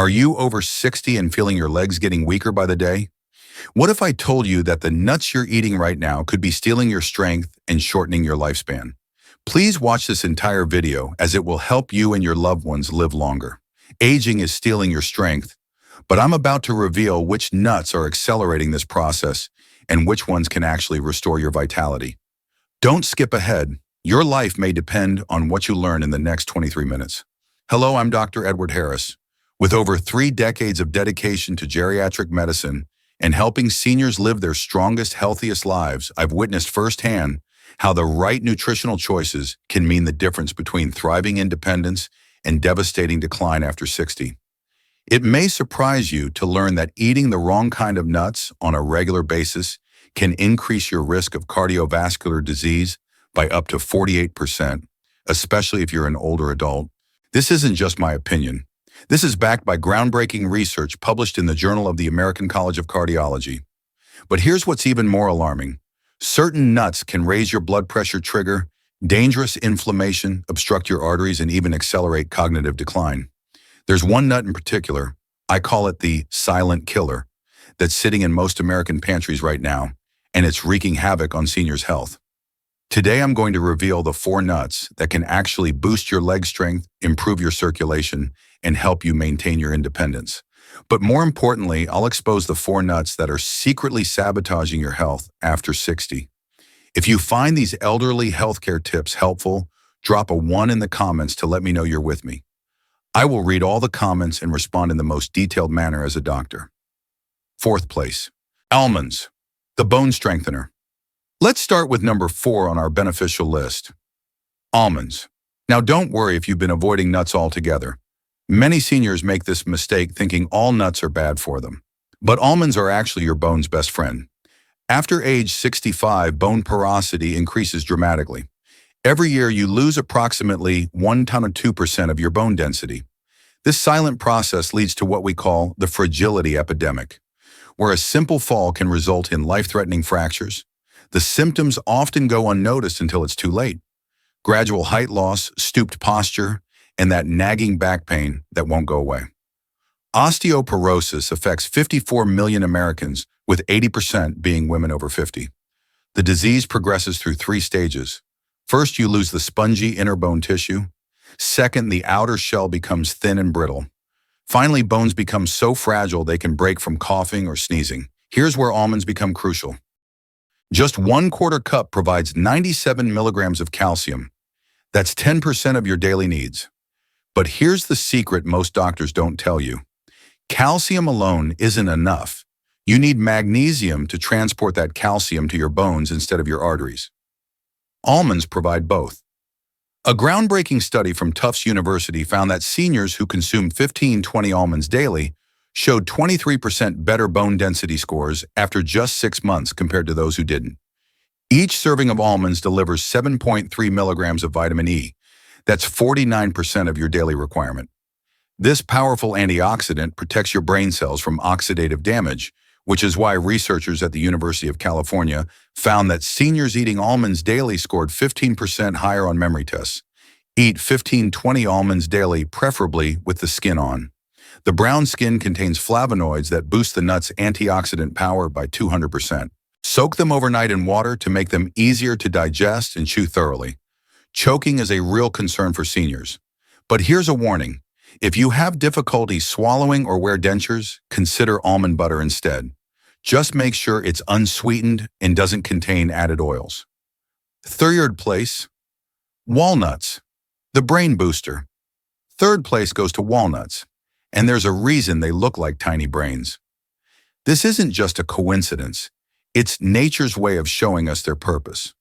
Are you over 60 and feeling your legs getting weaker by the day? What if I told you that the nuts you're eating right now could be stealing your strength and shortening your lifespan? Please watch this entire video as it will help you and your loved ones live longer. Aging is stealing your strength, but I'm about to reveal which nuts are accelerating this process and which ones can actually restore your vitality. Don't skip ahead. Your life may depend on what you learn in the next 23 minutes. Hello, I'm Dr. Edward Harris. With over 3 decades of dedication to geriatric medicine and helping seniors live their strongest, healthiest lives, I've witnessed firsthand how the right nutritional choices can mean the difference between thriving independence and devastating decline after 60. It may surprise you to learn that eating the wrong kind of nuts on a regular basis can increase your risk of cardiovascular disease by up to 48%, especially if you're an older adult. This isn't just my opinion. This is backed by groundbreaking research published in the Journal of the American College of Cardiology. But here's what's even more alarming. Certain nuts can raise your blood pressure, trigger dangerous inflammation, obstruct your arteries, and even accelerate cognitive decline. There's one nut in particular, I call it the silent killer, that's sitting in most American pantries right now, and it's wreaking havoc on seniors' health. Today, I'm going to reveal the 4 nuts that can actually boost your leg strength, improve your circulation, and help you maintain your independence. But more importantly, I'll expose the 4 nuts that are secretly sabotaging your health after 60. If you find these elderly healthcare tips helpful, drop a 1 in the comments to let me know you're with me. I will read all the comments and respond in the most detailed manner as a doctor. 4th place, almonds, the bone strengthener. Let's start with number 4 on our beneficial list, almonds. Now don't worry if you've been avoiding nuts altogether. Many seniors make this mistake thinking all nuts are bad for them. But almonds are actually your bone's best friend. After age 65, bone porosity increases dramatically. Every year you lose approximately 1 to 2% of your bone density. This silent process leads to what we call the fragility epidemic, where a simple fall can result in life-threatening fractures. The symptoms often go unnoticed until it's too late. Gradual height loss, stooped posture, and that nagging back pain that won't go away. Osteoporosis affects 54 million Americans, with 80% being women over 50. The disease progresses through 3 stages. First, you lose the spongy inner bone tissue. Second, the outer shell becomes thin and brittle. Finally, bones become so fragile they can break from coughing or sneezing. Here's where almonds become crucial. Just 1/4 cup provides 97 milligrams of calcium. That's 10% of your daily needs. But here's the secret most doctors don't tell you. Calcium alone isn't enough. You need magnesium to transport that calcium to your bones instead of your arteries. Almonds provide both. A groundbreaking study from Tufts University found that seniors who consumed 15-20 almonds daily showed 23% better bone density scores after just 6 months compared to those who didn't. Each serving of almonds delivers 7.3 milligrams of vitamin E. That's 49% of your daily requirement. This powerful antioxidant protects your brain cells from oxidative damage, which is why researchers at the University of California found that seniors eating almonds daily scored 15% higher on memory tests. Eat 15-20 almonds daily, preferably with the skin on. The brown skin contains flavonoids that boost the nut's antioxidant power by 200%. Soak them overnight in water to make them easier to digest and chew thoroughly. Choking is a real concern for seniors. But here's a warning. If you have difficulty swallowing or wear dentures, consider almond butter instead. Just make sure it's unsweetened and doesn't contain added oils. 3rd place, walnuts, the brain booster. 3rd place goes to walnuts, and there's a reason they look like tiny brains. This isn't just a coincidence. It's nature's way of showing us their purpose.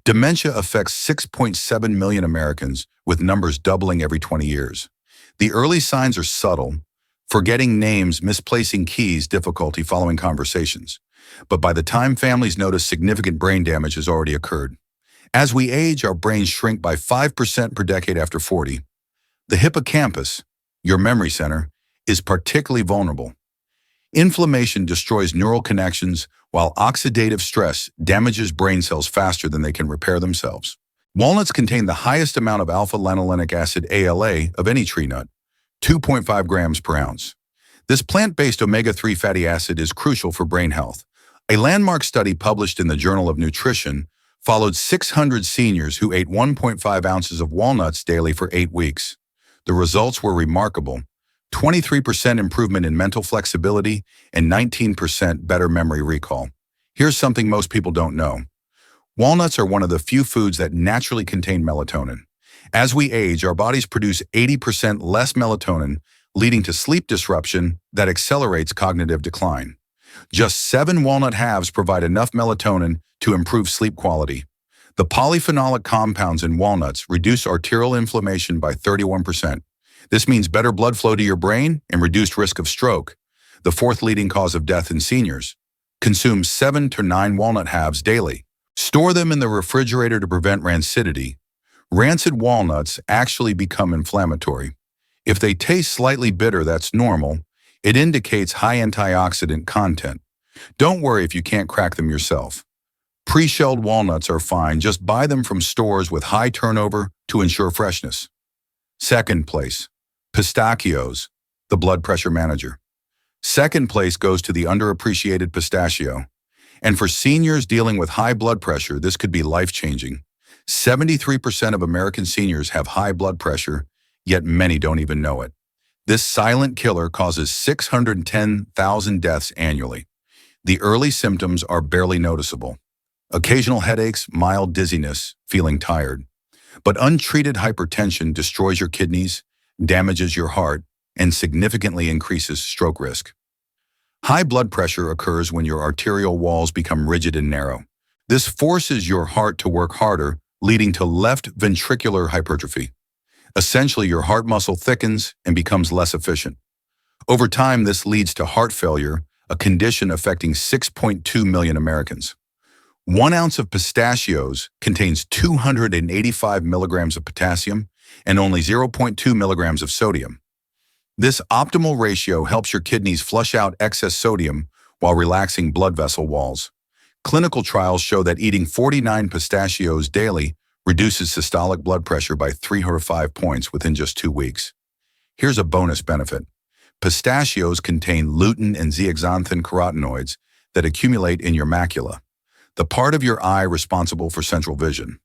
Dementia affects 6.7 million Americans, with numbers doubling every 20 years. The early signs are subtle: forgetting names, misplacing keys, difficulty following conversations. But by the time families notice, significant brain damage has already occurred. As we age, our brains shrink by 5% per decade after 40. The hippocampus, your memory center, is particularly vulnerable. Inflammation destroys neural connections, while oxidative stress damages brain cells faster than they can repair themselves. Walnuts contain the highest amount of alpha-lanolinic acid, ALA, of any tree nut, 2.5 grams per ounce. This plant-based omega-3 fatty acid is crucial for brain health. A landmark study published in the Journal of Nutrition followed 600 seniors who ate 1.5 ounces of walnuts daily for 8 weeks. The results were remarkable: 23% improvement in mental flexibility and 19% better memory recall. Here's something most people don't know. Walnuts are one of the few foods that naturally contain melatonin. As we age, our bodies produce 80% less melatonin, leading to sleep disruption that accelerates cognitive decline. Just 7 walnut halves provide enough melatonin to improve sleep quality. The polyphenolic compounds in walnuts reduce arterial inflammation by 31%. This means better blood flow to your brain and reduced risk of stroke, the fourth leading cause of death in seniors. Consume 7 to 9 walnut halves daily. Store them in the refrigerator to prevent rancidity. Rancid walnuts actually become inflammatory. If they taste slightly bitter, that's normal. It indicates high antioxidant content. Don't worry if you can't crack them yourself. Pre-shelled walnuts are fine. Just buy them from stores with high turnover to ensure freshness. Second place, pistachios, the blood pressure manager. Second place goes to the underappreciated pistachio. And for seniors dealing with high blood pressure, this could be life-changing. 73% of American seniors have high blood pressure, yet many don't even know it. This silent killer causes 610,000 deaths annually. The early symptoms are barely noticeable: occasional headaches, mild dizziness, feeling tired. But untreated hypertension destroys your kidneys, damages your heart, and significantly increases stroke risk. High blood pressure occurs when your arterial walls become rigid and narrow. This forces your heart to work harder, leading to left ventricular hypertrophy. Essentially, your heart muscle thickens and becomes less efficient. Over time, this leads to heart failure, a condition affecting 6.2 million Americans. 1 ounce of pistachios contains 285 milligrams of potassium and only 0.2 milligrams of sodium. This optimal ratio helps your kidneys flush out excess sodium while relaxing blood vessel walls. Clinical trials show that eating 49 pistachios daily reduces systolic blood pressure by 305 points within just 2 weeks. Here's a bonus benefit. Pistachios contain lutein and zeaxanthin carotenoids that accumulate in your macula, the part of your eye responsible for central vision.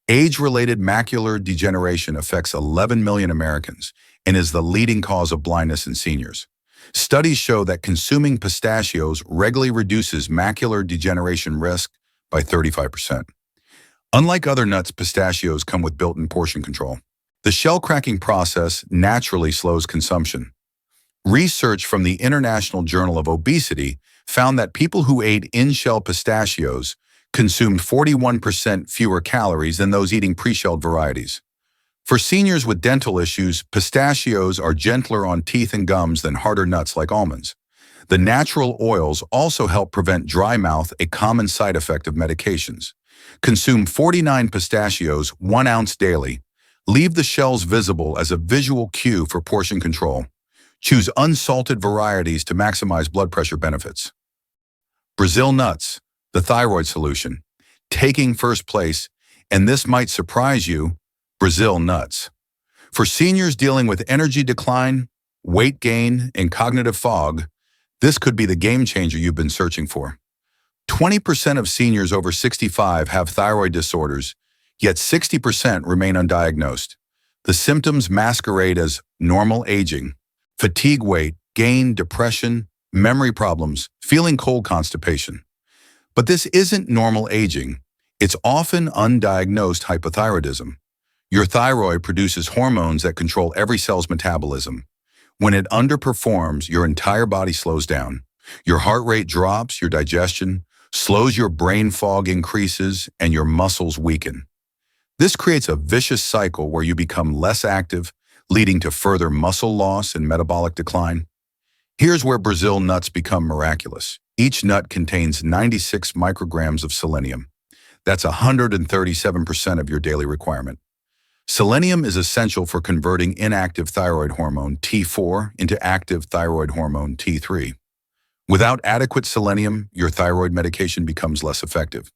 Age-related macular degeneration affects 11 million Americans and is the leading cause of blindness in seniors. Studies show that consuming pistachios regularly reduces macular degeneration risk by 35%. Unlike other nuts, pistachios come with built-in portion control. The shell-cracking process naturally slows consumption. Research from the International Journal of Obesity found that people who ate in-shell pistachios consumed 41% fewer calories than those eating pre-shelled varieties. For seniors with dental issues, pistachios are gentler on teeth and gums than harder nuts like almonds. The natural oils also help prevent dry mouth, a common side effect of medications. Consume 49 pistachios, 1 ounce daily. Leave the shells visible as a visual cue for portion control. Choose unsalted varieties to maximize blood pressure benefits. Brazil nuts, the thyroid solution, taking first place, and this might surprise you, Brazil nuts. For seniors dealing with energy decline, weight gain, and cognitive fog, this could be the game changer you've been searching for. 20% of seniors over 65 have thyroid disorders, yet 60% remain undiagnosed. The symptoms masquerade as normal aging: fatigue, weight gain, depression, memory problems, feeling cold, constipation. But this isn't normal aging. It's often undiagnosed hypothyroidism. Your thyroid produces hormones that control every cell's metabolism. When it underperforms, your entire body slows down. Your heart rate drops, your digestion slows, your brain fog increases, and your muscles weaken. This creates a vicious cycle where you become less active, leading to further muscle loss and metabolic decline. Here's where Brazil nuts become miraculous. Each nut contains 96 micrograms of selenium. That's 137% of your daily requirement. Selenium is essential for converting inactive thyroid hormone T4 into active thyroid hormone T3. Without adequate selenium, your thyroid medication becomes less effective.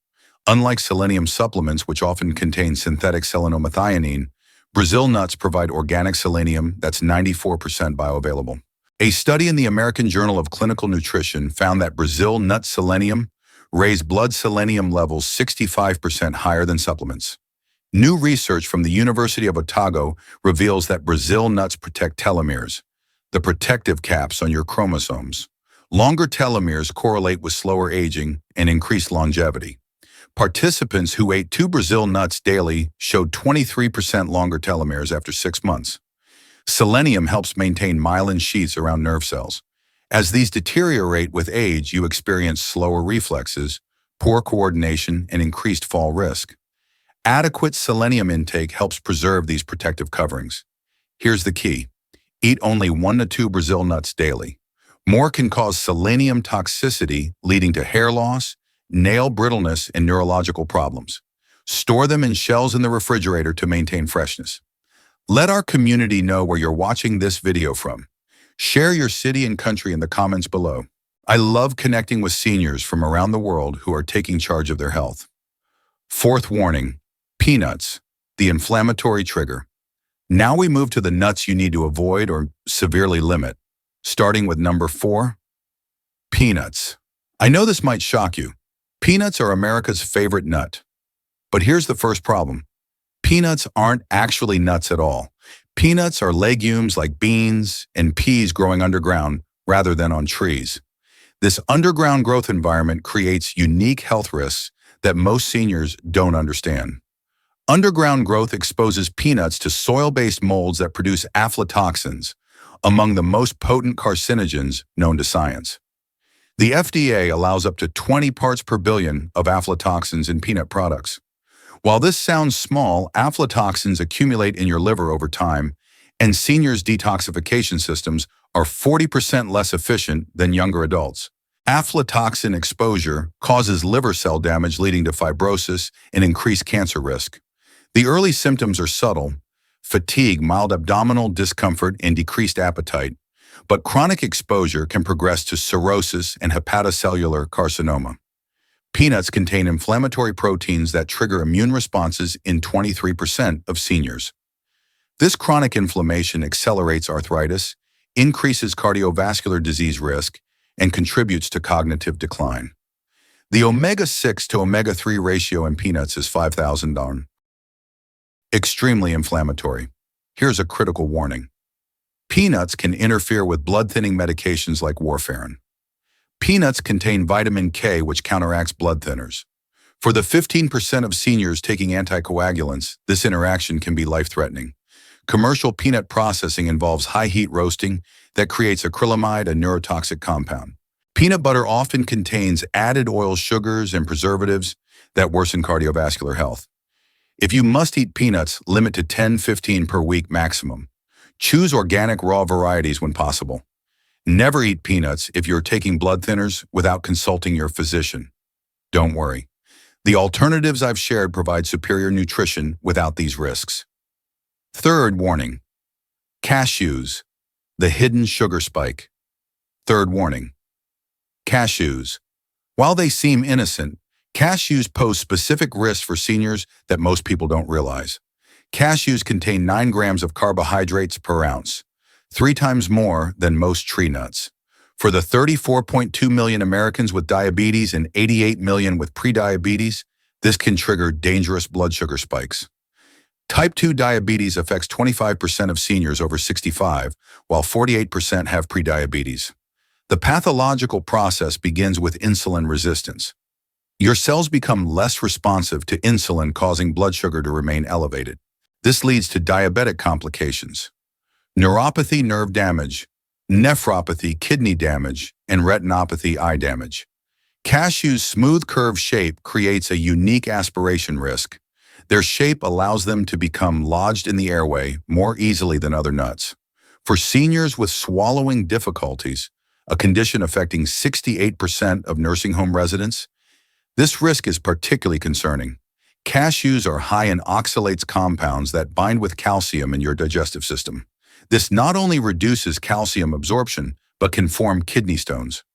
Unlike selenium supplements, which often contain synthetic selenomethionine, Brazil nuts provide organic selenium that's 94% bioavailable. A study in the American Journal of Clinical Nutrition found that Brazil nut selenium raised blood selenium levels 65% higher than supplements. New research from the University of Otago reveals that Brazil nuts protect telomeres, the protective caps on your chromosomes. Longer telomeres correlate with slower aging and increased longevity. Participants who ate 2 Brazil nuts daily showed 23% longer telomeres after 6 months. Selenium helps maintain myelin sheaths around nerve cells. As these deteriorate with age, you experience slower reflexes, poor coordination, and increased fall risk. Adequate selenium intake helps preserve these protective coverings. Here's the key. Eat only 1 to 2 Brazil nuts daily. More can cause selenium toxicity, leading to hair loss, nail brittleness, and neurological problems. Store them in shells in the refrigerator to maintain freshness. Let our community know where you're watching this video from. Share your city and country in the comments below. I love connecting with seniors from around the world who are taking charge of their health. Fourth warning, peanuts, the inflammatory trigger. Now we move to the nuts you need to avoid or severely limit, starting with number 4, peanuts. I know this might shock you. Peanuts are America's favorite nut. But here's the first problem. Peanuts aren't actually nuts at all. Peanuts are legumes like beans and peas growing underground rather than on trees. This underground growth environment creates unique health risks that most seniors don't understand. Underground growth exposes peanuts to soil-based molds that produce aflatoxins, among the most potent carcinogens known to science. The FDA allows up to 20 parts per billion of aflatoxins in peanut products. While this sounds small, aflatoxins accumulate in your liver over time, and seniors' detoxification systems are 40% less efficient than younger adults. Aflatoxin exposure causes liver cell damage, leading to fibrosis and increased cancer risk. The early symptoms are subtle: fatigue, mild abdominal discomfort, and decreased appetite. But chronic exposure can progress to cirrhosis and hepatocellular carcinoma. Peanuts contain inflammatory proteins that trigger immune responses in 23% of seniors. This chronic inflammation accelerates arthritis, increases cardiovascular disease risk, and contributes to cognitive decline. The omega-6 to omega-3 ratio in peanuts is 5,000 darn. Extremely inflammatory. Here's a critical warning. Peanuts can interfere with blood-thinning medications like warfarin. Peanuts contain vitamin K, which counteracts blood thinners. For the 15% of seniors taking anticoagulants, this interaction can be life-threatening. Commercial peanut processing involves high-heat roasting that creates acrylamide, a neurotoxic compound. Peanut butter often contains added oil, sugars, and preservatives that worsen cardiovascular health. If you must eat peanuts, limit to 10-15 per week maximum. Choose organic raw varieties when possible. Never eat peanuts if you're taking blood thinners without consulting your physician. Don't worry. The alternatives I've shared provide superior nutrition without these risks. Third warning, cashews, the hidden sugar spike. Third warning, cashews. While they seem innocent, cashews pose specific risks for seniors that most people don't realize. Cashews contain 9 grams of carbohydrates per ounce, 3 times more than most tree nuts. For the 34.2 million Americans with diabetes and 88 million with prediabetes, this can trigger dangerous blood sugar spikes. Type 2 diabetes affects 25% of seniors over 65, while 48% have prediabetes. The pathological process begins with insulin resistance. Your cells become less responsive to insulin, causing blood sugar to remain elevated. This leads to diabetic complications, neuropathy, nerve damage, nephropathy, kidney damage, and retinopathy, eye damage. Cashews' smooth curve shape creates a unique aspiration risk. Their shape allows them to become lodged in the airway more easily than other nuts. For seniors with swallowing difficulties, a condition affecting 68% of nursing home residents, this risk is particularly concerning. Cashews are high in oxalates, compounds that bind with calcium in your digestive system. This not only reduces calcium absorption, but can form kidney stones.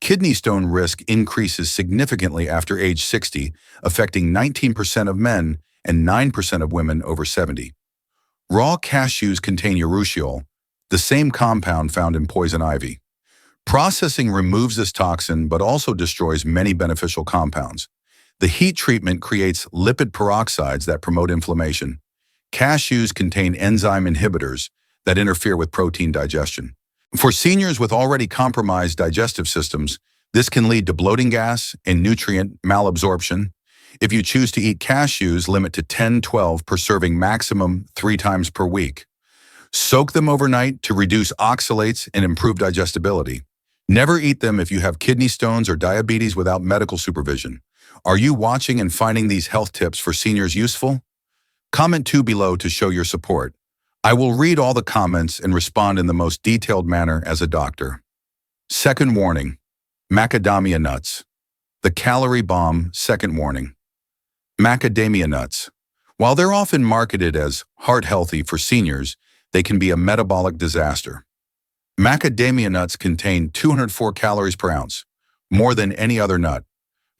Kidney stone risk increases significantly after age 60, affecting 19% of men and 9% of women over 70. Raw cashews contain urushiol, the same compound found in poison ivy. Processing removes this toxin but also destroys many beneficial compounds. The heat treatment creates lipid peroxides that promote inflammation. Cashews contain enzyme inhibitors that interfere with protein digestion. For seniors with already compromised digestive systems, this can lead to bloating gas and nutrient malabsorption. If you choose to eat cashews, limit to 10-12 per serving, maximum 3 times per week. Soak them overnight to reduce oxalates and improve digestibility. Never eat them if you have kidney stones or diabetes without medical supervision. Are you watching and finding these health tips for seniors useful? Comment 2 below to show your support. I will read all the comments and respond in the most detailed manner as a doctor. Second warning: macadamia nuts. The calorie bomb. Second warning: macadamia nuts. While they're often marketed as heart-healthy for seniors, they can be a metabolic disaster. Macadamia nuts contain 204 calories per ounce, more than any other nut.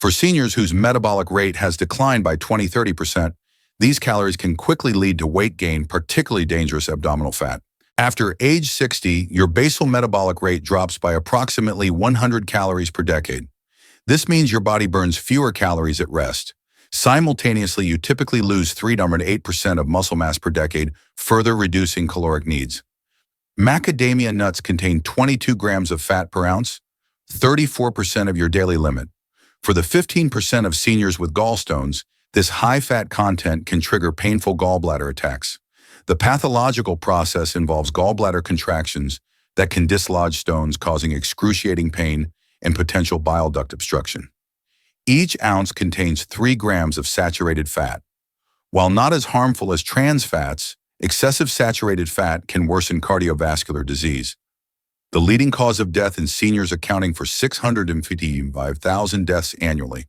For seniors whose metabolic rate has declined by 20–30%, these calories can quickly lead to weight gain, particularly dangerous abdominal fat. After age 60, your basal metabolic rate drops by approximately 100 calories per decade. This means your body burns fewer calories at rest. Simultaneously, you typically lose 3–8% of muscle mass per decade, further reducing caloric needs. Macadamia nuts contain 22 grams of fat per ounce, 34% of your daily limit. For the 15% of seniors with gallstones, this high-fat content can trigger painful gallbladder attacks. The pathological process involves gallbladder contractions that can dislodge stones, causing excruciating pain and potential bile duct obstruction. Each ounce contains 3 grams of saturated fat. While not as harmful as trans fats, excessive saturated fat can worsen cardiovascular disease, the leading cause of death in seniors, accounting for 655,000 deaths annually.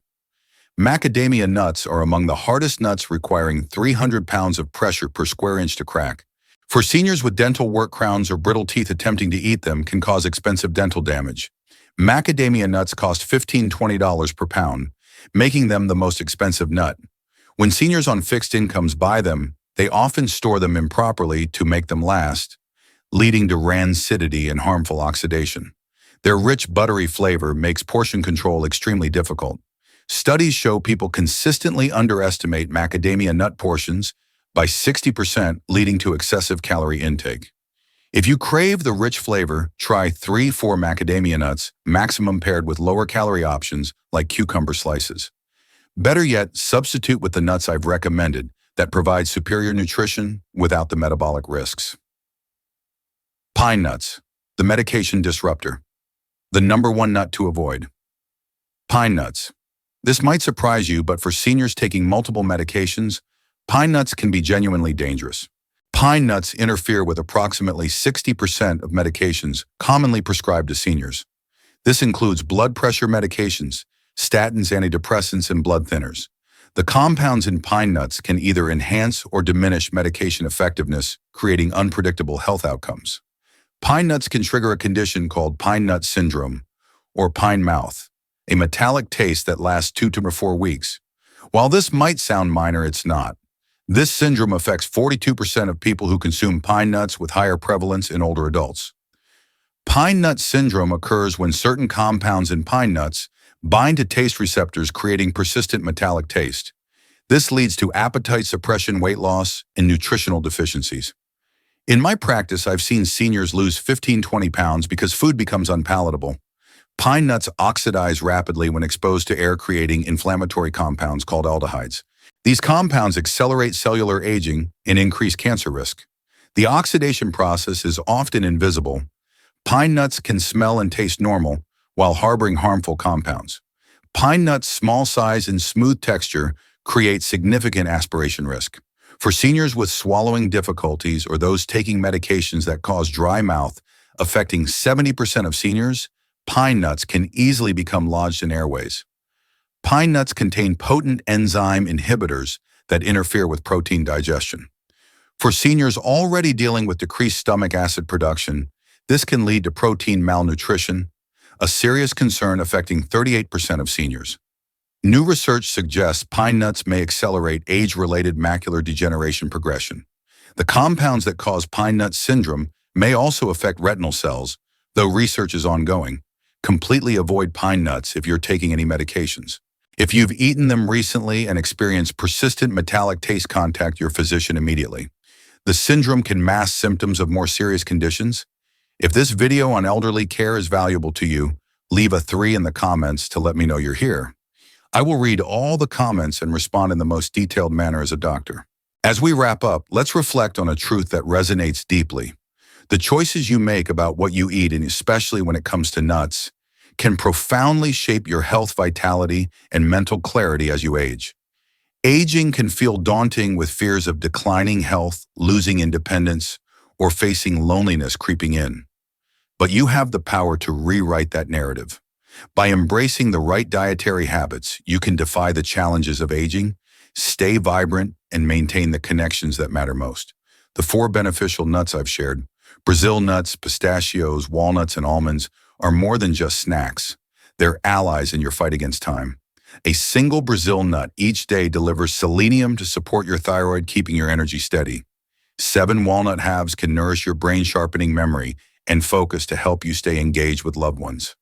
Macadamia nuts are among the hardest nuts, requiring 300 pounds of pressure per square inch to crack. For seniors with dental work crowns or brittle teeth, attempting to eat them can cause expensive dental damage. Macadamia nuts cost $15–20 per pound, making them the most expensive nut. When seniors on fixed incomes buy them, they often store them improperly to make them last, leading to rancidity and harmful oxidation. Their rich, buttery flavor makes portion control extremely difficult. Studies show people consistently underestimate macadamia nut portions by 60%, leading to excessive calorie intake. If you crave the rich flavor, try 3–4 macadamia nuts, maximum, paired with lower calorie options like cucumber slices. Better yet, substitute with the nuts I've recommended that provide superior nutrition without the metabolic risks. Pine nuts, the medication disruptor. The #1 nut to avoid. Pine nuts. This might surprise you, but for seniors taking multiple medications, pine nuts can be genuinely dangerous. Pine nuts interfere with approximately 60% of medications commonly prescribed to seniors. This includes blood pressure medications, statins, antidepressants, and blood thinners. The compounds in pine nuts can either enhance or diminish medication effectiveness, creating unpredictable health outcomes. Pine nuts can trigger a condition called pine nut syndrome, or pine mouth, a metallic taste that lasts 2 to 4 weeks. While this might sound minor, it's not. This syndrome affects 42% of people who consume pine nuts, with higher prevalence in older adults. Pine nut syndrome occurs when certain compounds in pine nuts bind to taste receptors, creating persistent metallic taste. This leads to appetite suppression, weight loss, and nutritional deficiencies. In my practice, I've seen seniors lose 15–20 pounds because food becomes unpalatable. Pine nuts oxidize rapidly when exposed to air, creating inflammatory compounds called aldehydes. These compounds accelerate cellular aging and increase cancer risk. The oxidation process is often invisible. Pine nuts can smell and taste normal while harboring harmful compounds. Pine nuts' small size and smooth texture create significant aspiration risk. For seniors with swallowing difficulties or those taking medications that cause dry mouth, affecting 70% of seniors, pine nuts can easily become lodged in airways. Pine nuts contain potent enzyme inhibitors that interfere with protein digestion. For seniors already dealing with decreased stomach acid production, this can lead to protein malnutrition, a serious concern affecting 38% of seniors. New research suggests pine nuts may accelerate age-related macular degeneration progression. The compounds that cause pine nut syndrome may also affect retinal cells, though research is ongoing. Completely avoid pine nuts if you're taking any medications. If you've eaten them recently and experienced persistent metallic taste, contact your physician immediately. The syndrome can mask symptoms of more serious conditions. If this video on elderly care is valuable to you, leave a 3 in the comments to let me know you're here. I will read all the comments and respond in the most detailed manner as a doctor. As we wrap up, let's reflect on a truth that resonates deeply. The choices you make about what you eat, and especially when it comes to nuts, can profoundly shape your health, vitality, and mental clarity as you age. Aging can feel daunting with fears of declining health, losing independence, or facing loneliness creeping in. But you have the power to rewrite that narrative. By embracing the right dietary habits, you can defy the challenges of aging, stay vibrant, and maintain the connections that matter most. The 4 beneficial nuts I've shared, Brazil nuts, pistachios, walnuts, and almonds, are more than just snacks. They're allies in your fight against time. A single Brazil nut each day delivers selenium to support your thyroid, keeping your energy steady. 7 walnut halves can nourish your brain-sharpening memory and focus to help you stay engaged with loved ones.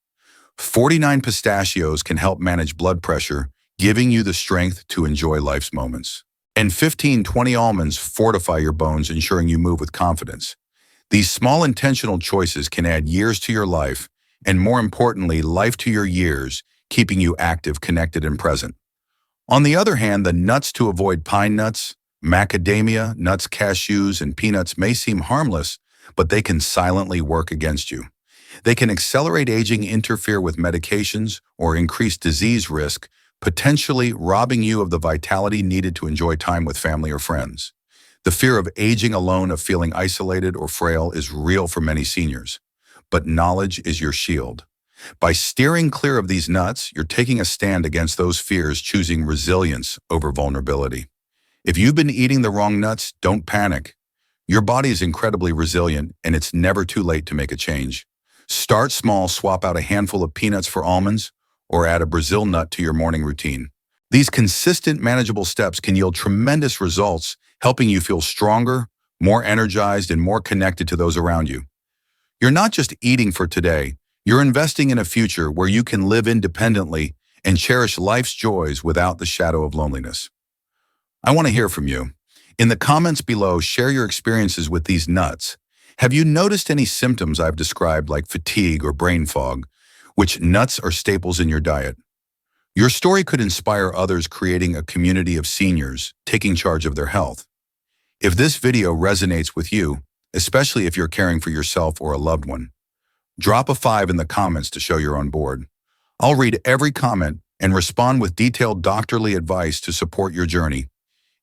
49 pistachios can help manage blood pressure, giving you the strength to enjoy life's moments. And 20 almonds fortify your bones, ensuring you move with confidence. These small intentional choices can add years to your life, and more importantly, life to your years, keeping you active, connected, and present. On the other hand, the nuts to avoid: pine nuts, macadamia nuts, cashews, and peanuts may seem harmless, but they can silently work against you. They can accelerate aging, interfere with medications, or increase disease risk, potentially robbing you of the vitality needed to enjoy time with family or friends. The fear of aging alone, of feeling isolated or frail, is real for many seniors. But knowledge is your shield. By steering clear of these nuts, you're taking a stand against those fears, choosing resilience over vulnerability. If you've been eating the wrong nuts, don't panic. Your body is incredibly resilient, and it's never too late to make a change. Start small, swap out a handful of peanuts for almonds, or add a Brazil nut to your morning routine. These consistent, manageable steps can yield tremendous results, helping you feel stronger, more energized, and more connected to those around you. You're not just eating for today, you're investing in a future where you can live independently and cherish life's joys without the shadow of loneliness. I want to hear from you. In the comments below, share your experiences with these nuts. Have you noticed any symptoms I've described, like fatigue or brain fog? Which nuts are staples in your diet? Your story could inspire others, creating a community of seniors taking charge of their health. If this video resonates with you, especially if you're caring for yourself or a loved one, drop a 5 in the comments to show you're on board. I'll read every comment and respond with detailed doctorly advice to support your journey.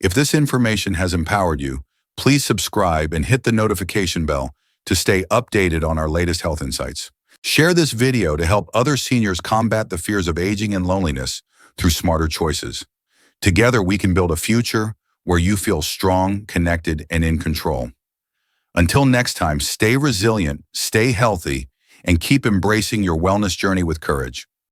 If this information has empowered you, please subscribe and hit the notification bell to stay updated on our latest health insights. Share this video to help other seniors combat the fears of aging and loneliness through smarter choices. Together, we can build a future where you feel strong, connected, and in control. Until next time, stay resilient, stay healthy, and keep embracing your wellness journey with courage.